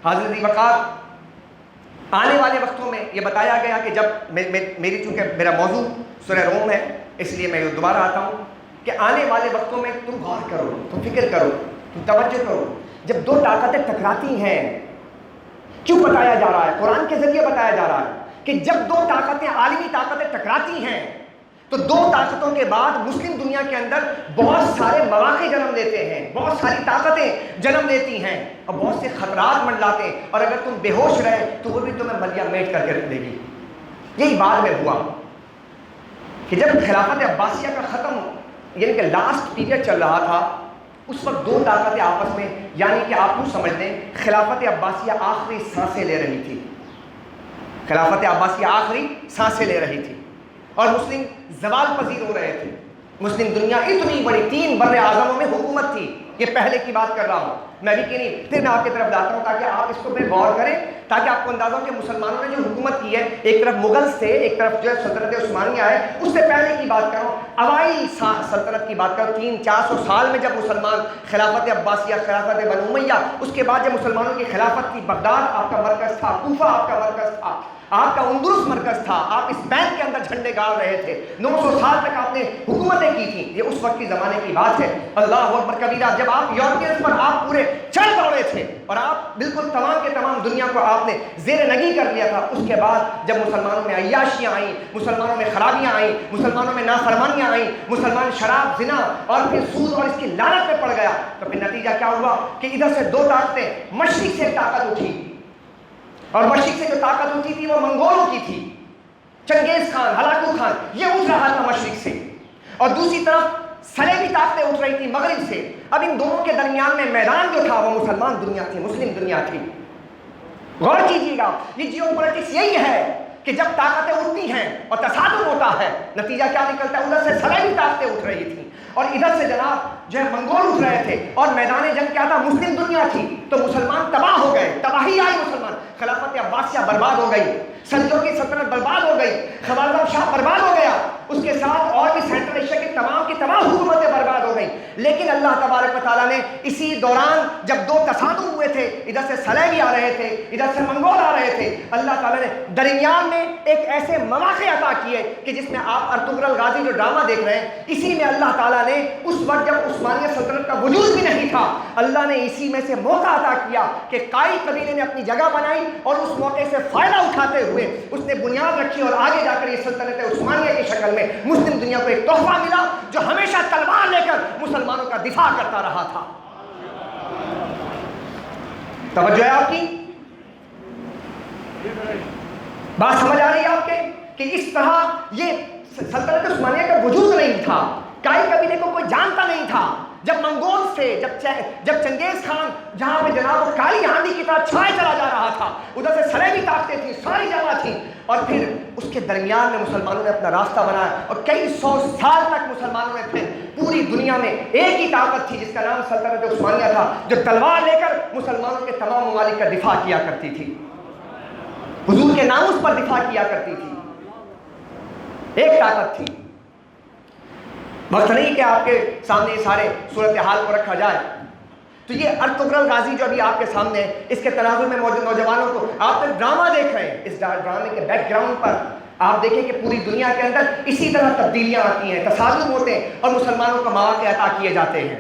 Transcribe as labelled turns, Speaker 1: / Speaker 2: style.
Speaker 1: حاضر ذی وقار، آنے والے وقتوں میں یہ بتایا گیا کہ جب میری چونکہ میرا موضوع سورہ روم ہے اس لیے میں دوبارہ آتا ہوں کہ آنے والے وقتوں میں تم غور کرو، تم فکر کرو، تم توجہ کرو، جب دو طاقتیں ٹکراتی ہیں، کیوں بتایا جا رہا ہے؟ قرآن کے ذریعے بتایا جا رہا ہے کہ جب دو طاقتیں، عالمی طاقتیں ٹکراتی ہیں تو دو طاقتوں کے بعد مسلم دنیا کے اندر بہت سارے مواقع جنم لیتے ہیں، بہت ساری طاقتیں جنم لیتی ہیں اور بہت سے خطرات منڈلاتے ہیں، اور اگر تم بے ہوش رہے تو وہ بھی تمہیں ملیا میٹ کر کے رکھ دے گی۔ یہی بعد میں ہوا کہ جب خلافت عباسیہ کا ختم، یعنی کہ لاسٹ پیریڈ چل رہا تھا، اس وقت دو طاقتیں آپس میں، یعنی کہ آپ کو سمجھ لیں خلافت عباسیہ آخری سانسیں لے رہی تھی، خلافت عباسیہ آخری سانسیں لے رہی تھی اور مسلم زوال پذیر ہو رہے تھے۔ مسلم دنیا اتنی بڑی 3 بر اعظموں میں حکومت تھی، یہ پہلے کی بات کر رہا ہوں میں بھی کہ نہیں، پھر میں آپ کی طرف جاتا ہوں تاکہ آپ اس کو پہ غور کریں، تاکہ آپ کو اندازہ ہو کہ مسلمانوں نے جو حکومت کی ہے، ایک طرف مغلز تھے، ایک طرف جو ہے سلطنت عثمانیہ ہے، اس سے پہلے کی بات کروں، اوائل سلطنت کی بات کروں، 300-400 سال میں جب مسلمان خلافت عباسیہ، خلافت بنو امیہ، اس کے بعد جب مسلمانوں کی خلافت کی، بغداد آپ کا مرکز تھا، کوفہ آپ کا مرکز تھا، آپ کا اندلس مرکز تھا، آپ اسپین کے اندر جھنڈے گاڑ رہے تھے، 900 سال تک آپ نے حکومتیں کی تھیں، یہ اس وقت کی زمانے کی بات ہے۔ اللہ اکبر کبیرہ، جب آپ یورپینز پر آپ پورے چڑھ دوڑے تھے اور آپ بالکل تمام کے تمام دنیا کو آپ نے زیر نگی کر لیا تھا، اس کے بعد جب مسلمانوں میں عیاشیاں آئیں، مسلمانوں میں خرابیاں آئیں، مسلمانوں میں نافرمانیاں آئیں، مسلمان شراب، زنا اور پھر سود اور اس کی لعنت میں پڑ گیا، تو پھر نتیجہ کیا ہوا کہ ادھر سے دو طاقتیں، مشرق سے طاقت اٹھی، اور مشرق سے جو طاقت اٹھی تھی وہ منگولوں کی تھی، چنگیز خان، ہلاکو خان، یہ اٹھ رہا تھا مشرق سے، اور دوسری طرف صلیبی طاقتیں اٹھ رہی تھی مغرب سے۔ اب ان دونوں کے درمیان میں میدان جو تھا وہ مسلمان دنیا تھی، مسلم دنیا تھی۔ غور کیجیے گا، یہ جیو پولیٹکس یہی ہے کہ جب طاقتیں اٹھتی ہیں اور تصادم ہوتا ہے، نتیجہ کیا نکلتا ہے؟ ادھر سے صلیبی طاقتیں اٹھ رہی تھیں اور ادھر سے جناب جو ہے منگول اٹھ رہے تھے، اور میدان جنگ کیا تھا؟ مسلم دنیا تھی، تو مسلمان تباہ ہو گئے، تباہی آئی مسلمان، خلافت عباسیہ برباد ہو گئی، سلجوقی سلطنت برباد ہو گئی، خوارزم شاہ برباد ہو گیا، اس کے ساتھ اور بھی سینٹرل ایشیا کی تمام حکومتیں برباد ہو گئیں۔ لیکن اللہ تبارک و تعالیٰ نے اسی دوران جب دو تصادم ہوئے تھے، ادھر سے صلیبی آ رہے تھے، ادھر سے منگول آ رہے تھے، اللہ تعالیٰ نے درمیان میں ایک ایسے مواقع عطا کیے کہ جس میں آپ ارطغرل غازی جو ڈرامہ دیکھ رہے ہیں، اسی میں اللہ تعالیٰ نے اس وقت جب عثمانیہ سلطنت کا وجود بھی نہیں تھا، اللہ نے اسی میں سے موقع عطا کیا کہ قائی قبیلے نے اپنی جگہ بنائی اور اس موقع سے فائدہ اٹھاتے ہوئے اس نے بنیاد رکھی، اور آگے جا کر یہ سلطنت عثمانیہ کی شکل میں مسلم دنیا کو ایک تحفہ ملا جو ہمیشہ تلوار لے کر مسلمانوں کا دفاع کرتا رہا تھا۔ توجہ ہے آپ کی؟ بات سمجھ آ رہی ہے آپ کے کہ اس طرح یہ سلطنت عثمانیہ کا وجود نہیں تھا، قائی قبیلے کو کوئی جانتا نہیں تھا۔ جب منگول سے جب چنگیز خان جہاں پہ جناب وہ کالی آندھی کی طرح چھائے چلا جا رہا تھا، ادھر سے صلیبی طاقتیں تھیں، ساری جمع تھیں، اور پھر اس کے درمیان میں مسلمانوں نے اپنا راستہ بنایا، اور کئی 100 سال تک مسلمانوں میں پھر پوری دنیا میں ایک ہی طاقت تھی جس کا نام سلطنت عثمانیہ تھا، جو تلوار لے کر مسلمانوں کے تمام ممالک کا دفاع کیا کرتی تھی، حضور کے ناموس پر دفاع کیا کرتی تھی، ایک طاقت تھی۔ وقت نہیں کہ آپ کے سامنے یہ سارے صورتحال کو رکھا جائے، تو یہ ارطغرل غازی جو ابھی آپ کے سامنے ہے، اس کے تناظر میں موجود نوجوانوں کو آپ ڈرامہ دیکھ رہے ہیں، اس ڈرامے کے بیک گراؤنڈ پر آپ دیکھیں کہ پوری دنیا کے اندر اسی طرح تبدیلیاں آتی ہیں، تصادم ہوتے ہیں اور مسلمانوں کو مواقع عطا کیے جاتے ہیں۔